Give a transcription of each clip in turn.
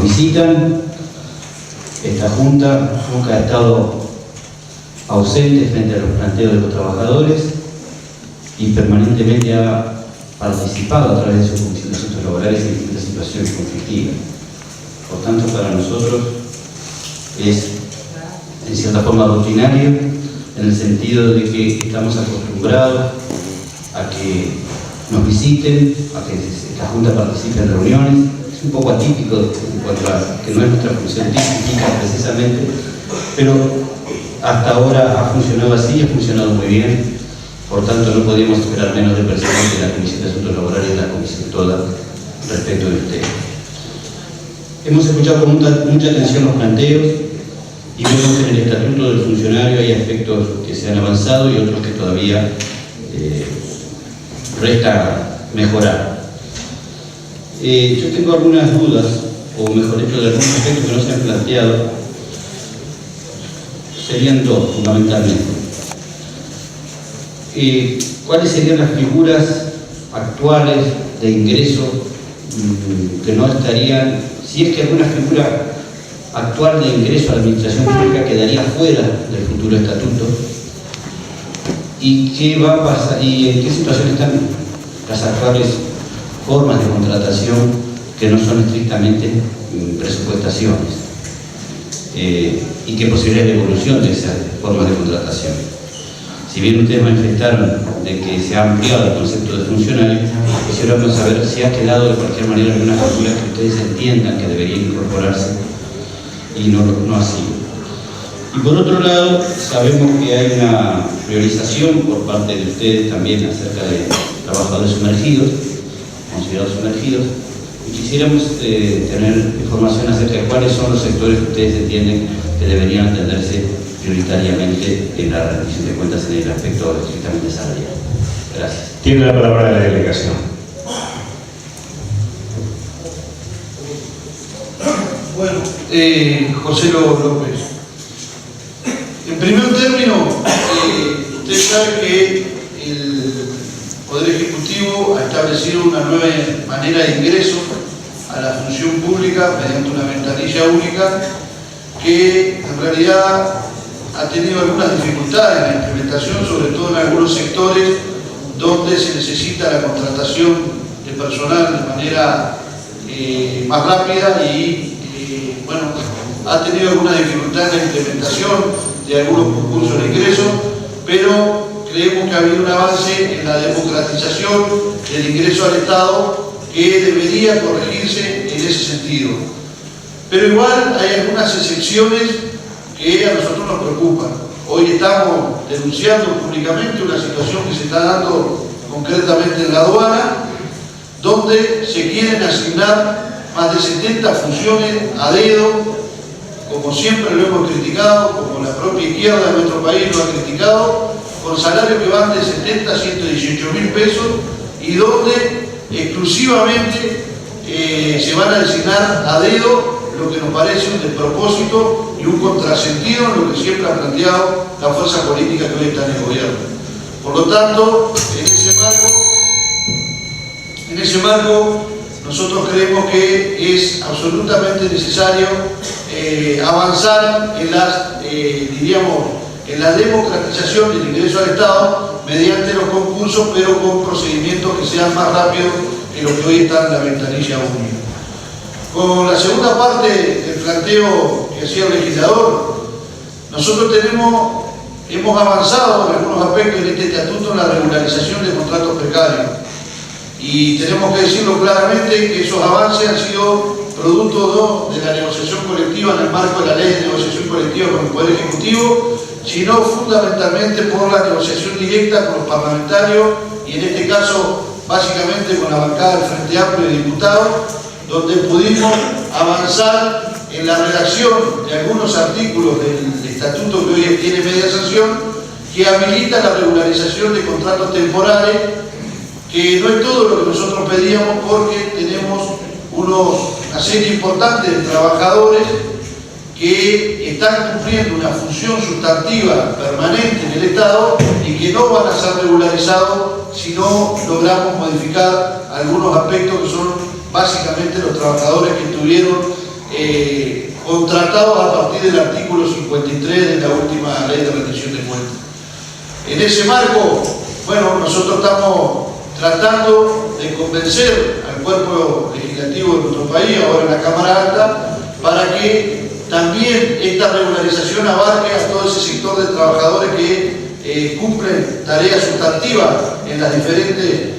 visitan. Esta Junta nunca ha estado ausente frente a los planteos de los trabajadores y permanentemente ha participado a través de su Comisión de Asuntos Laborales en distintas situaciones conflictivas. Por tanto, para nosotros es en cierta forma rutinario, en el sentido de que estamos acostumbrados a que nos visiten, a que la Junta participe en reuniones. Es un poco atípico en cuanto a que no es nuestra función típica precisamente, pero hasta ahora ha funcionado así y ha funcionado muy bien. Por tanto, no podíamos esperar menos del presidente de la Comisión de Asuntos Laborales y de la Comisión toda respecto de usted. Hemos escuchado con mucha atención los planteos y vemos que en el estatuto del funcionario hay aspectos que se han avanzado y otros que todavía resta mejorar. Yo tengo algunas dudas, o mejor dicho, de algunos aspectos que no se han planteado. Serían dos, fundamentalmente. ¿Cuáles serían las figuras actuales de ingreso que no estarían, si es que alguna figura actual de ingreso a la administración pública quedaría fuera del futuro estatuto? ¿Y qué va a pasar? ¿Y en qué situación están las actuales formas de contratación que no son estrictamente presupuestaciones? ¿Y qué posibilidades de evolución de esas formas de contratación? Si bien ustedes manifestaron de que se ha ampliado el concepto de funcionario, quisiéramos saber si ha quedado de cualquier manera alguna figura que ustedes entiendan que debería incorporarse y no ha sido. Y por otro lado, sabemos que hay una priorización por parte de ustedes también acerca de trabajadores sumergidos, considerados sumergidos, y quisiéramos tener información acerca de cuáles son los sectores que ustedes entienden que deberían atenderse prioritariamente en la rendición de cuentas en el aspecto estrictamente salarial. Gracias. Tiene la palabra la delegación. Bueno, José López. En primer término, usted sabe que el Poder Ejecutivo ha establecido una nueva manera de ingreso a la función pública mediante una ventanilla única que en realidad ha tenido algunas dificultades en la implementación, sobre todo en algunos sectores donde se necesita la contratación de personal de manera más rápida y bueno, ha tenido algunas dificultades en la implementación de algunos concursos de ingreso, pero creemos que ha habido un avance en la democratización del ingreso al Estado que debería corregirse en ese sentido. Pero igual hay algunas excepciones que a nosotros nos preocupan. Hoy estamos denunciando públicamente una situación que se está dando concretamente en la aduana, donde se quieren asignar más de 70 funciones a dedo, como siempre lo hemos criticado, como la propia izquierda de nuestro país lo ha criticado, con salarios que van de 70 a 118 mil pesos y donde exclusivamente se van a designar a dedo, lo que nos parece un despropósito y un contrasentido en lo que siempre ha planteado la fuerza política que hoy está en el gobierno. Por lo tanto, en ese marco nosotros creemos que es absolutamente necesario avanzar en la democratización del ingreso al Estado mediante los concursos, pero con procedimientos que sean más rápidos que lo que hoy está en la ventanilla única. Con la segunda parte del planteo que hacía el legislador, nosotros hemos avanzado en algunos aspectos de este estatuto en la regularización de contratos precarios. Y tenemos que decirlo claramente que esos avances han sido producto no de la negociación colectiva en el marco de la ley de negociación colectiva con el Poder Ejecutivo, sino fundamentalmente por la negociación directa con los parlamentarios y en este caso básicamente con la bancada del Frente Amplio de Diputados, donde pudimos avanzar en la redacción de algunos artículos del estatuto que hoy tiene media sanción, que habilita la regularización de contratos temporales, que no es todo lo que nosotros pedíamos porque tenemos una serie importante de trabajadores que están cumpliendo una función sustantiva permanente en el Estado y que no van a ser regularizados si no logramos modificar algunos aspectos que son básicamente los trabajadores que estuvieron contratados a partir del artículo 53 de la última ley de rendición de cuentas. En ese marco, bueno, nosotros estamos tratando de convencer al cuerpo legislativo de nuestro país, ahora en la Cámara Alta, para que también esta regularización abarque a todo ese sector de trabajadores que cumplen tareas sustantivas en las diferentes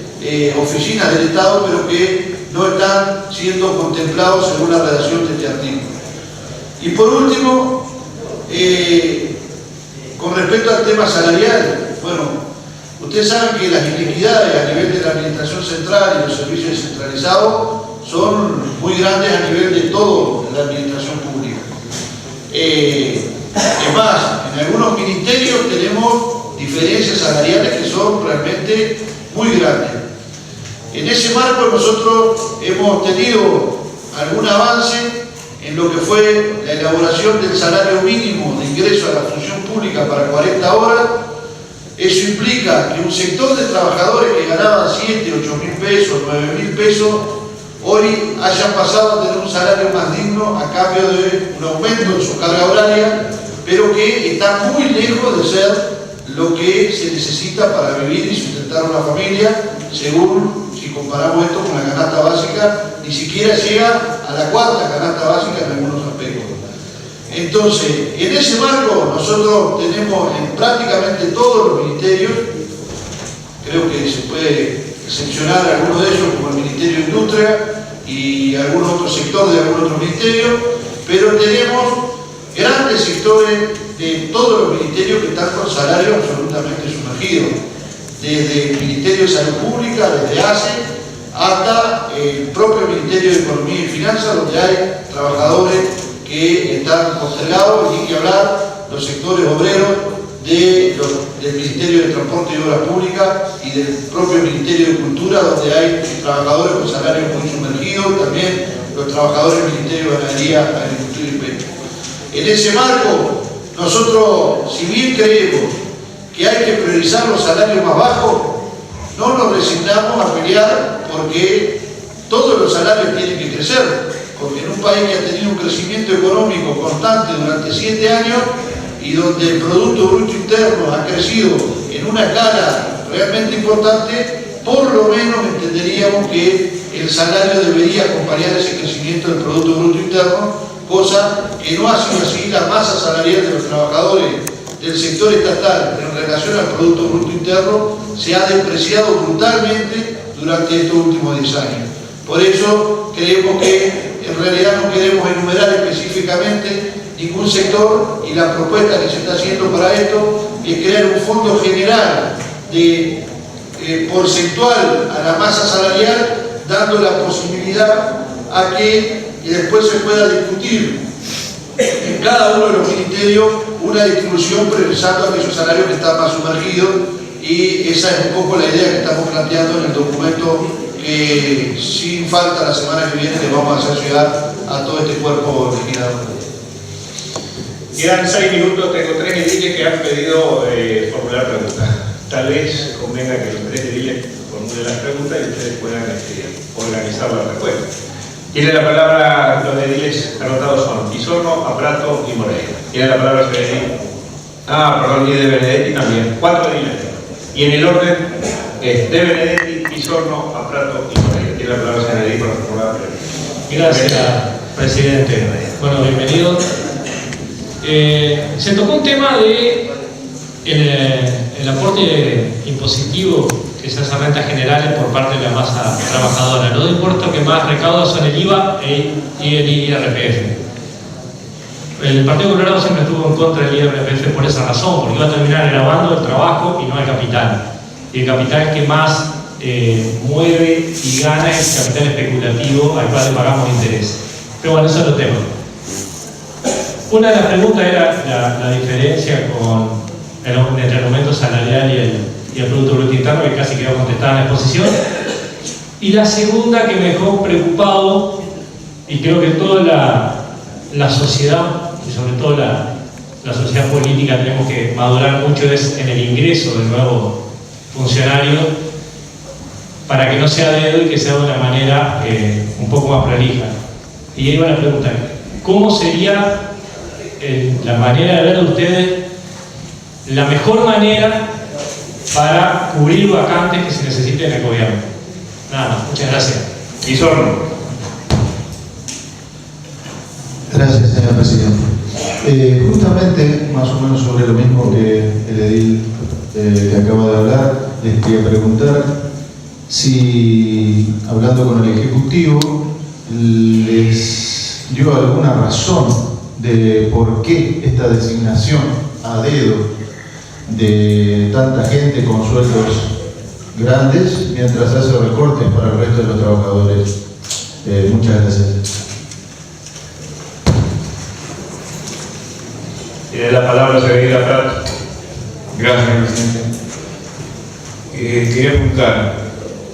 oficinas del Estado, pero que no están siendo contemplados según la redacción de este artículo. Y por último, con respecto al tema salarial, bueno, ustedes saben que las inequidades a nivel de la administración central y los servicios descentralizados son muy grandes a nivel de toda la administración pública. Es más, en algunos ministerios tenemos diferencias salariales que son realmente muy grandes. En ese marco nosotros hemos tenido algún avance en lo que fue la elaboración del salario mínimo de ingreso a la función pública para 40 horas. Eso implica que un sector de trabajadores que ganaban 7, 8 mil pesos, 9 mil pesos, hoy hayan pasado a tener un salario más digno a cambio de un aumento en su carga horaria, pero que está muy lejos de ser lo que se necesita para vivir y sustentar una familia, según, si comparamos esto con la canasta básica, ni siquiera llega a la cuarta canasta básica en algunos aspectos. Entonces, en ese marco nosotros tenemos en prácticamente todos los ministerios, creo que se puede excepcionar algunos de ellos como el Ministerio de Industria y algún otro sector de algún otro ministerio, pero tenemos grandes sectores de todos los ministerios que están con salarios absolutamente sumergidos, desde el Ministerio de Salud Pública, desde ACE, hasta el propio Ministerio de Economía y Finanzas, donde hay trabajadores que están postergados, y hay que hablar los sectores obreros del Ministerio de Transporte y Obras Públicas y del propio Ministerio de Cultura, donde hay trabajadores con salarios muy sumergidos, también los trabajadores del Ministerio de Ganadería, Agricultura y Pesca. En ese marco, nosotros, si bien creemos que hay que priorizar los salarios más bajos, no nos resignamos a pelear porque todos los salarios tienen que crecer, porque en un país que ha tenido un crecimiento económico constante durante 7 años y donde el Producto Bruto Interno ha crecido en una escala realmente importante, por lo menos entenderíamos que el salario debería acompañar ese crecimiento del Producto Bruto Interno, cosa que no ha sido así. La masa salarial de los trabajadores del sector estatal en relación al Producto Bruto Interno se ha depreciado brutalmente durante estos últimos 10 años. Por eso creemos que en realidad no queremos enumerar específicamente ningún sector, y la propuesta que se está haciendo para esto es crear un fondo general de porcentual a la masa salarial, dando la posibilidad a que después se pueda discutir en cada uno de los ministerios una distribución priorizando aquellos salarios que están más sumergidos, y esa es un poco la idea que estamos planteando en el documento que sin falta la semana que viene le vamos a hacer llegar a todo este cuerpo legislador. Quedan 6 minutos, tengo 3 ediles que han pedido formular preguntas. Tal vez convenga que los 3 ediles formulen las preguntas y ustedes puedan organizar la respuesta. Tiene la palabra, los ediles anotados son Pisorno, Aprato y Moreira. Tiene la palabra Benedetti. Perdón, y de Benedetti también. 4 ediles. Y en el orden es de Benedetti, Pisorno, Aprato y Moreira. Tiene la palabra Benedetti para formular la pregunta. Gracias, presidente. Bueno, bienvenido. Se tocó un tema de el aporte impositivo que se hace a rentas generales por parte de la masa trabajadora. Los impuestos que más recaudan son el IVA y el IRPF. El Partido Colorado siempre estuvo en contra del IRPF por esa razón, porque iba a terminar grabando el trabajo y no el capital. Y el capital que más mueve y gana es el capital especulativo al cual le pagamos interés. Pero bueno, eso es otro tema. Una de las preguntas era la diferencia entre el aumento salarial y el Producto Bruto Interno, que casi quedó contestada en la exposición. Y la segunda que me dejó preocupado, y creo que toda la sociedad, y sobre todo la sociedad política, tenemos que madurar mucho, es en el ingreso del nuevo funcionario, para que no sea dedo y que sea de una manera un poco más prolija. Y ahí va la pregunta: ¿cómo sería la manera de ver de ustedes la mejor manera para cubrir vacantes que se necesiten en el gobierno? Nada más, muchas gracias. Guisorno. Gracias, señor presidente. Justamente, más o menos sobre lo mismo que el edil que acaba de hablar, les quería preguntar si, hablando con el Ejecutivo, les dio alguna razón de por qué esta designación a dedo de tanta gente con sueldos grandes mientras hace recortes para el resto de los trabajadores. Muchas gracias. Tiene la palabra Seguridad Prat. Gracias, señor presidente. Quería preguntar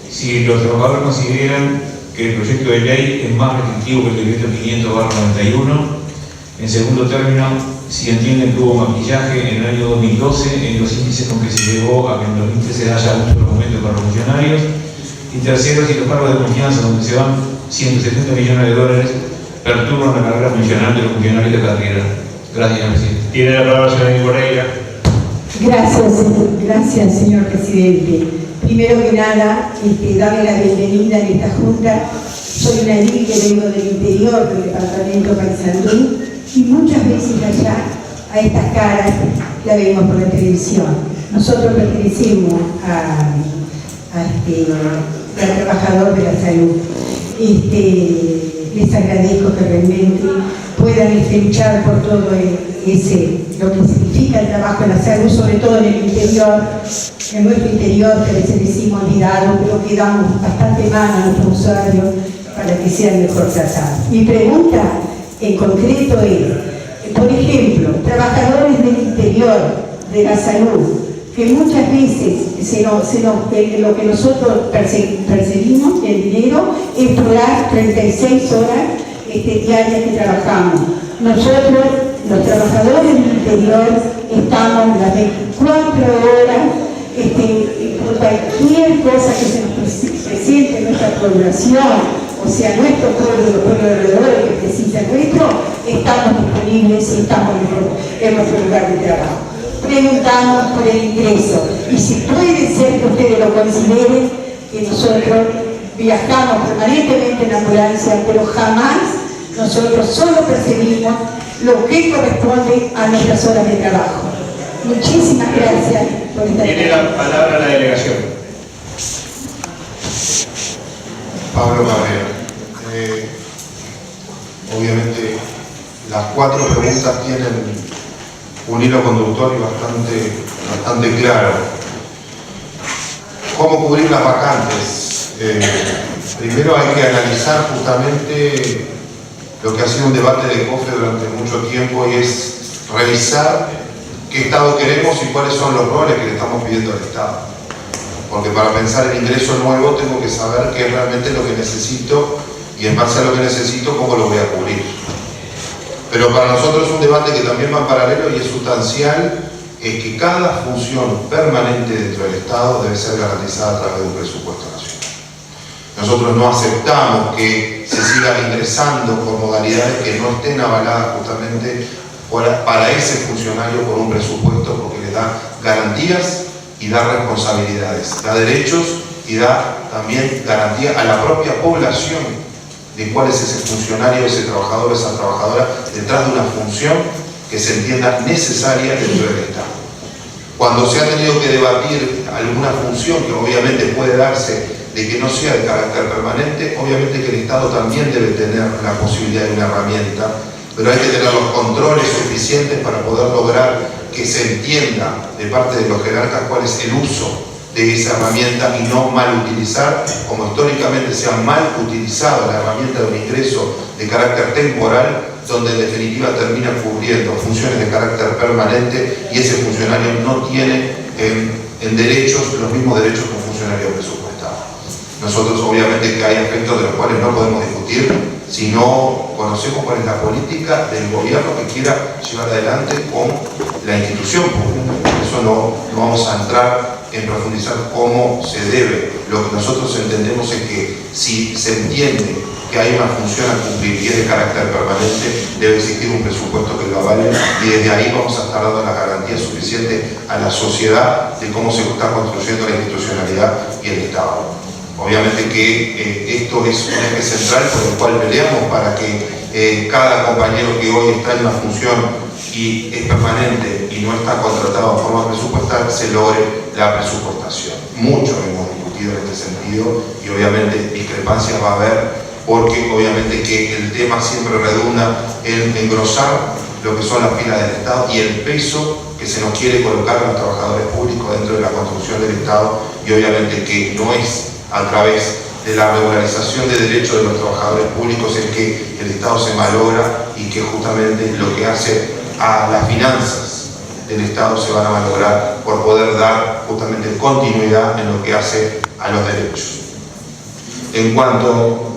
si los trabajadores consideran que el proyecto de ley es más restrictivo que el decreto 500/91. En segundo término, si entienden que hubo maquillaje en el año 2012 en los índices con que se llegó a que en 2013 haya un solo aumento para los funcionarios. Y tercero, si los cargos de confianza donde se van 170 millones de dólares perturban la carrera funcional de los funcionarios de carrera. Gracias, señor presidente. Tiene la palabra señora Moreira. Gracias, señor presidente. Primero que nada, darle la bienvenida en esta junta. Soy una edil que vengo del interior del departamento Paysandú y muchas veces allá a estas caras la vemos por la televisión. Nosotros pertenecemos al trabajador de la salud. Les agradezco que realmente puedan luchar por todo lo que significa el trabajo en la salud, sobre todo en el interior, en nuestro interior, que a veces decimos olvidado, pero que damos bastante mano a nuestros usuarios para que sean mejor tratados. Mi pregunta en concreto es, por ejemplo, trabajadores del interior de la salud, que muchas veces lo que nosotros percibimos, el dinero, es por las 36 horas diarias que trabajamos. Nosotros, los trabajadores del interior, estamos las 24 horas por cualquier cosa que se nos presente en nuestra población, o sea, nuestro pueblo, los pueblos alrededor que precisa nuestro, estamos disponibles y estamos en nuestro lugar de trabajo. Preguntamos por el ingreso y si puede ser que ustedes lo consideren, que nosotros viajamos permanentemente en ambulancia, pero jamás nosotros solo percibimos lo que corresponde a nuestras horas de trabajo. Muchísimas gracias por esta Tiene la palabra la delegación. Pablo Cabrera. Obviamente las 4 preguntas tienen un hilo conductor y bastante claro. ¿Cómo cubrir las vacantes? Primero hay que analizar justamente lo que ha sido un debate de COFE durante mucho tiempo y es revisar qué Estado queremos y cuáles son los roles que le estamos pidiendo al Estado. Porque para pensar en ingreso nuevo tengo que saber qué es realmente lo que necesito y en base a lo que necesito, cómo lo voy a cubrir. Pero para nosotros un debate que también va en paralelo y es sustancial, es que cada función permanente dentro del Estado debe ser garantizada a través de un presupuesto nacional. Nosotros no aceptamos que se sigan ingresando por modalidades que no estén avaladas justamente para ese funcionario por un presupuesto, porque le da garantías y da responsabilidades, da derechos y da también garantía a la propia población de cuál es ese funcionario, ese trabajador, esa trabajadora, detrás de una función que se entienda necesaria dentro del Estado. Cuando se ha tenido que debatir alguna función que obviamente puede darse de que no sea de carácter permanente, obviamente que el Estado también debe tener la posibilidad de una herramienta, pero hay que tener los controles suficientes para poder lograr que se entienda de parte de los jerarcas cuál es el uso de esa herramienta y no mal utilizar, como históricamente se ha mal utilizado la herramienta de un ingreso de carácter temporal, donde en definitiva termina cubriendo funciones de carácter permanente y ese funcionario no tiene en derechos los mismos derechos que un funcionario presupuestado. Nosotros obviamente que hay aspectos de los cuales no podemos discutir si no conocemos cuál es la política del gobierno que quiera llevar adelante con la institución pública. Por eso no vamos a entrar en profundizar cómo se debe. Lo que nosotros entendemos es que si se entiende que hay una función a cumplir y es de carácter permanente, debe existir un presupuesto que lo avale y desde ahí vamos a estar dando las garantías suficientes a la sociedad de cómo se está construyendo la institucionalidad y el Estado. Obviamente que esto es un eje central por el cual peleamos para que cada compañero que hoy está en una función y es permanente y no está contratado de forma presupuestal, se logre la presupuestación. Mucho hemos discutido en este sentido y obviamente discrepancias va a haber porque obviamente que el tema siempre redunda en engrosar lo que son las filas del Estado y el peso que se nos quiere colocar a los trabajadores públicos dentro de la construcción del Estado y obviamente que no es a través de la regularización de derechos de los trabajadores públicos es que el Estado se malogra y que justamente lo que hace a las finanzas del Estado se van a malograr por poder dar justamente continuidad en lo que hace a los derechos. En cuanto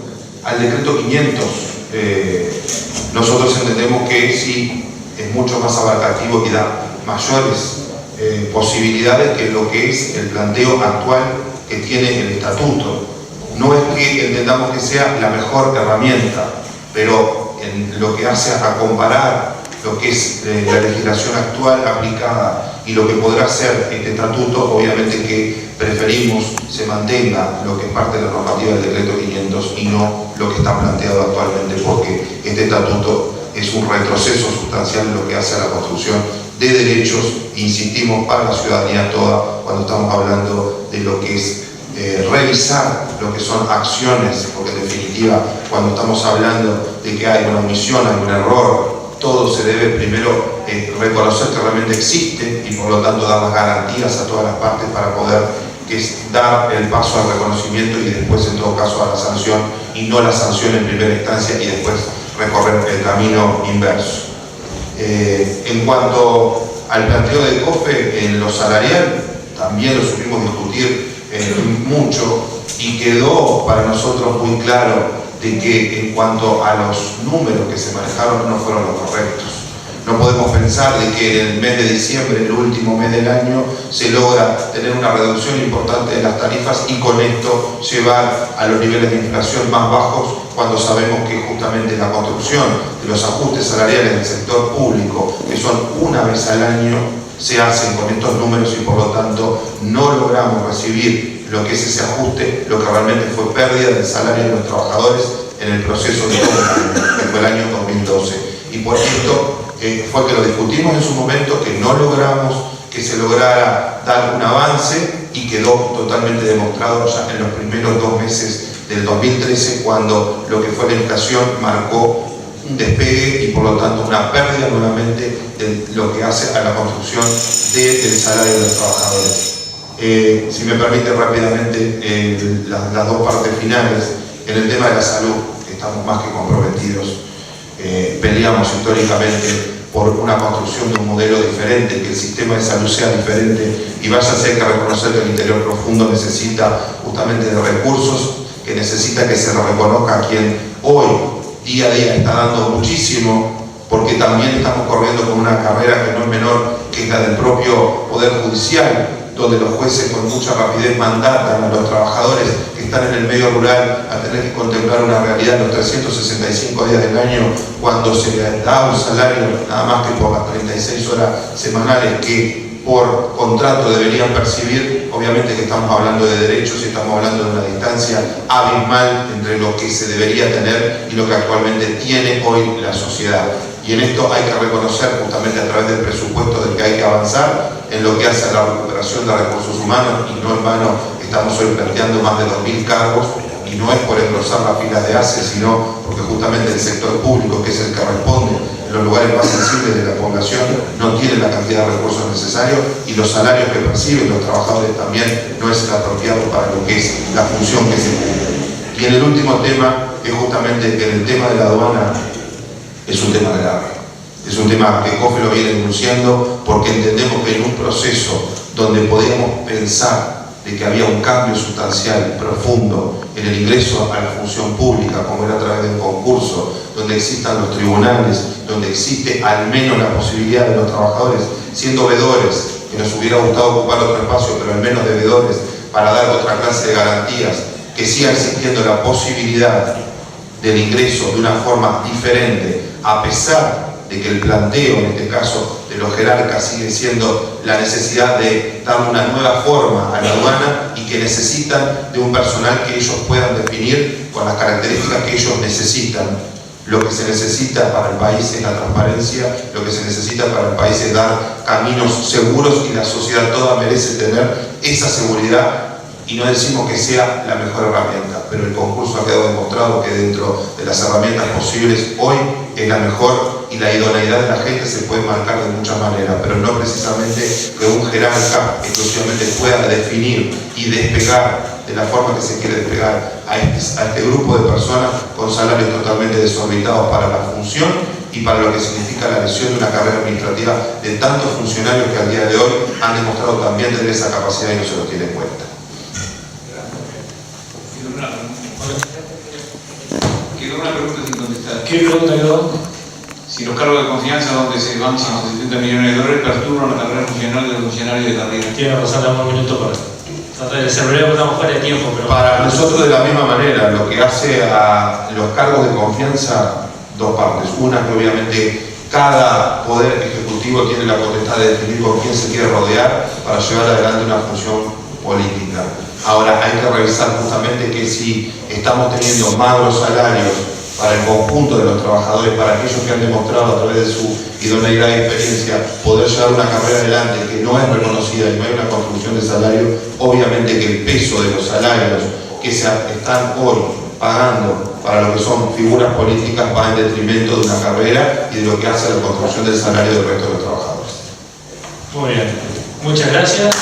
al decreto 500, nosotros entendemos que sí es mucho más abarcativo y da mayores posibilidades que lo que es el planteo actual que tiene el estatuto. No es que entendamos que sea la mejor herramienta, pero en lo que hace a comparar lo que es la legislación actual aplicada y lo que podrá ser este estatuto, obviamente que preferimos se mantenga lo que es parte de la normativa del decreto 500 y no lo que está planteado actualmente, porque este estatuto es un retroceso sustancial en lo que hace a la construcción de derechos, insistimos, para la ciudadanía toda, cuando estamos hablando de lo que es revisar lo que son acciones, porque en definitiva, cuando estamos hablando de que hay una omisión, hay un error, todo se debe primero reconocer que realmente existe y por lo tanto dar las garantías a todas las partes para poder dar el paso al reconocimiento y después en todo caso a la sanción y no la sanción en primera instancia y después recorrer el camino inverso. En cuanto al planteo del COFE en lo salarial, también lo supimos discutir mucho y quedó para nosotros muy claro de que en cuanto a los números que se manejaron no fueron los correctos. No podemos pensar de que en el mes de diciembre, el último mes del año, se logra tener una reducción importante de las tarifas y con esto llevar a los niveles de inflación más bajos cuando sabemos que justamente la construcción de los ajustes salariales del sector público, que son una vez al año, se hacen con estos números y por lo tanto no logramos recibir lo que es ese ajuste, lo que realmente fue pérdida del salario de los trabajadores en el proceso de compra, que fue el año 2012. Y por esto fue que lo discutimos en su momento, que no logramos que se lograra dar un avance y quedó totalmente demostrado ya en los primeros 2 meses del 2013, cuando lo que fue la inflación marcó un despegue y por lo tanto una pérdida nuevamente de lo que hace a la construcción del salario de los trabajadores. Si me permite rápidamente las dos partes finales, en el tema de la salud, estamos más que comprometidos, peleamos históricamente por una construcción de un modelo diferente, que el sistema de salud sea diferente y vaya a ser que reconocer que el interior profundo necesita justamente de recursos, que necesita que se le reconozca a quien hoy, día a día, está dando muchísimo, porque también estamos corriendo con una carrera que no es menor, que es la del propio Poder Judicial, donde los jueces con mucha rapidez mandatan a los trabajadores que están en el medio rural a tener que contemplar una realidad los 365 días del año, cuando se les da un salario nada más que por las 36 horas semanales que por contrato deberían percibir. Obviamente que estamos hablando de derechos y estamos hablando de una distancia abismal entre lo que se debería tener y lo que actualmente tiene hoy la sociedad. Y en esto hay que reconocer justamente a través del presupuesto del que hay que avanzar en lo que hace a la recuperación de recursos humanos, y no en vano estamos hoy planteando más de 2.000 cargos, y no es por engrosar las filas de ACE, sino porque justamente el sector público, que es el que responde en los lugares más sensibles de la población, no tiene la cantidad de recursos necesarios y los salarios que perciben los trabajadores también no es el apropiado para lo que es la función que se cumple. Y en el último tema, es justamente que en el tema de la aduana es un tema grave. Es un tema que COFE lo viene denunciando porque entendemos que en un proceso donde podíamos pensar de que había un cambio sustancial, profundo, en el ingreso a la función pública, como era a través de un concurso, donde existan los tribunales, donde existe al menos la posibilidad de los trabajadores siendo veedores, que nos hubiera gustado ocupar otro espacio, pero al menos de veedores, para dar otra clase de garantías, que siga existiendo la posibilidad del ingreso de una forma diferente, a pesar de que el planteo, en este caso de los jerarcas, sigue siendo la necesidad de darle una nueva forma a la aduana y que necesitan de un personal que ellos puedan definir con las características que ellos necesitan. Lo que se necesita para el país es la transparencia, lo que se necesita para el país es dar caminos seguros y la sociedad toda merece tener esa seguridad. Y no decimos que sea la mejor herramienta, pero el concurso ha quedado demostrado que dentro de las herramientas posibles hoy es la mejor y la idoneidad de la gente se puede marcar de muchas maneras, pero no precisamente que un jerarca exclusivamente pueda definir y despegar de la forma que se quiere despegar a este grupo de personas con salarios totalmente desorbitados para la función y para lo que significa la lesión de una carrera administrativa de tantos funcionarios que al día de hoy han demostrado también tener esa capacidad y no se lo tiene en cuenta. Quedó una pregunta sin contestar. ¿Qué pregunta quedó? Si los cargos de confianza donde se van 170 millones de dólares perturban la carrera funcional de los funcionarios de carrera. Tiene razón, dame un minuto para tratar de ser breve porque estamos fuera de tiempo. Pero... Para nosotros de la misma manera, lo que hace a los cargos de confianza, dos partes. Una, que obviamente cada poder ejecutivo tiene la potestad de definir con quién se quiere rodear para llevar adelante una función política. Ahora hay que revisar justamente que si estamos teniendo magros salarios para el conjunto de los trabajadores, para aquellos que han demostrado a través de su idoneidad y experiencia poder llevar una carrera adelante que no es reconocida y no hay una construcción de salario, obviamente que el peso de los salarios que se están hoy pagando para lo que son figuras políticas va en detrimento de una carrera y de lo que hace la construcción del salario del resto de los trabajadores. Muy bien, muchas gracias.